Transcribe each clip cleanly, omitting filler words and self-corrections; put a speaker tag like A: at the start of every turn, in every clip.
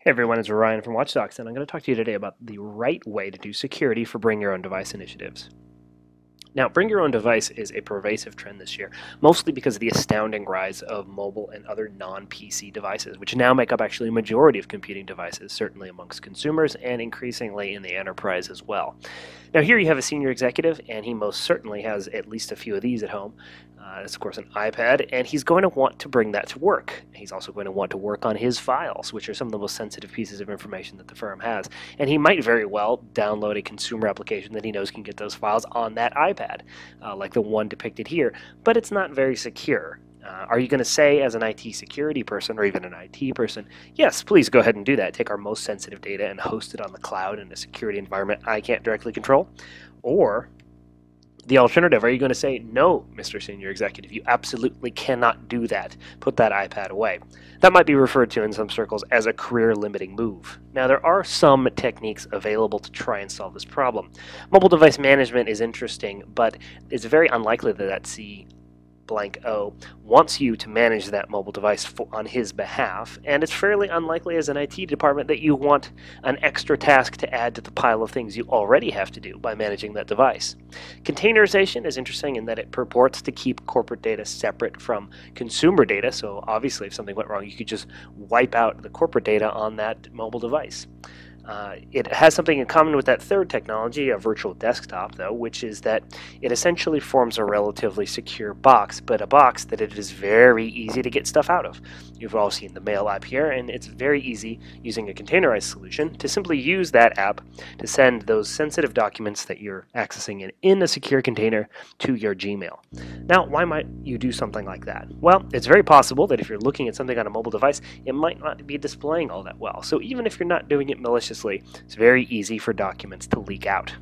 A: Hey everyone, it's Ryan from Watchdox, and I'm going to talk to you today about the right way to do security for Bring Your Own Device initiatives. Now, bring your own device is a pervasive trend this year, mostly because of the astounding rise of mobile and other non-PC devices, which now make up actually a majority of computing devices, certainly amongst consumers and increasingly in the enterprise as well. Now, here you have a senior executive, and he most certainly has at least a few of these at home. It's, of course, an iPad, and he's going to want to bring that to work. He's also going to want to work on his files, which are some of the most sensitive pieces of information that the firm has. And he might very well download a consumer application that he knows can get those files on that iPad, like the one depicted here, but it's not very secure. Are you going to say, as an IT security person or even an IT person, yes, please go ahead and do that. Take our most sensitive data and host it on the cloud in a security environment I can't directly control? Or the alternative, are you going to say, no, Mr. Senior Executive, you absolutely cannot do that. Put that iPad away. That might be referred to in some circles as a career-limiting move. Now, there are some techniques available to try and solve this problem. Mobile device management is interesting, but it's very unlikely that that C(O) wants you to manage that mobile device on his behalf, and it's fairly unlikely as an IT department that you want an extra task to add to the pile of things you already have to do by managing that device. Containerization is interesting in that it purports to keep corporate data separate from consumer data, so obviously if something went wrong you could just wipe out the corporate data on that mobile device. It has something in common with that third technology, a virtual desktop, though, which is that it essentially forms a relatively secure box, but a box that it is very easy to get stuff out of. You've all seen the Mail app here, and it's very easy using a containerized solution to simply use that app to send those sensitive documents that you're accessing in a secure container to your Gmail. Now, why might you do something like that? Well, it's very possible that if you're looking at something on a mobile device, it might not be displaying all that well. So even if you're not doing it maliciously, it's very easy for documents to leak out.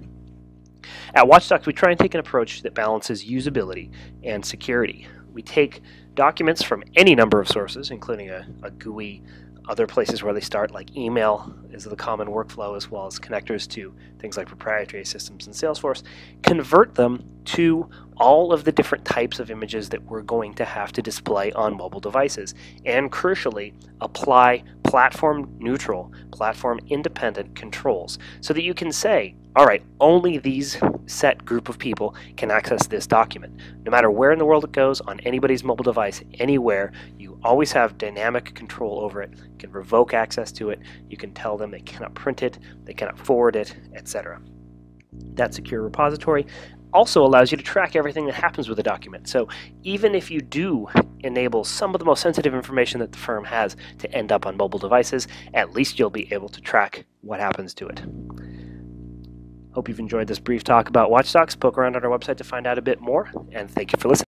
A: At Watchdox, we try and take an approach that balances usability and security. We take documents from any number of sources, including a GUI, other places where they start, like email is the common workflow, as well as connectors to things like proprietary systems in Salesforce, convert them to all of the different types of images that we're going to have to display on mobile devices, and crucially, apply platform-neutral, platform-independent controls so that you can say, all right, only these set group of people can access this document. No matter where in the world it goes, on anybody's mobile device, anywhere, you always have dynamic control over it. You can revoke access to it. You can tell them they cannot print it, they cannot forward it, etc. That secure repository also allows you to track everything that happens with a document. So even if you do enable some of the most sensitive information that the firm has to end up on mobile devices, at least you'll be able to track what happens to it. Hope you've enjoyed this brief talk about Watchdox. Poke around on our website to find out a bit more, and thank you for listening.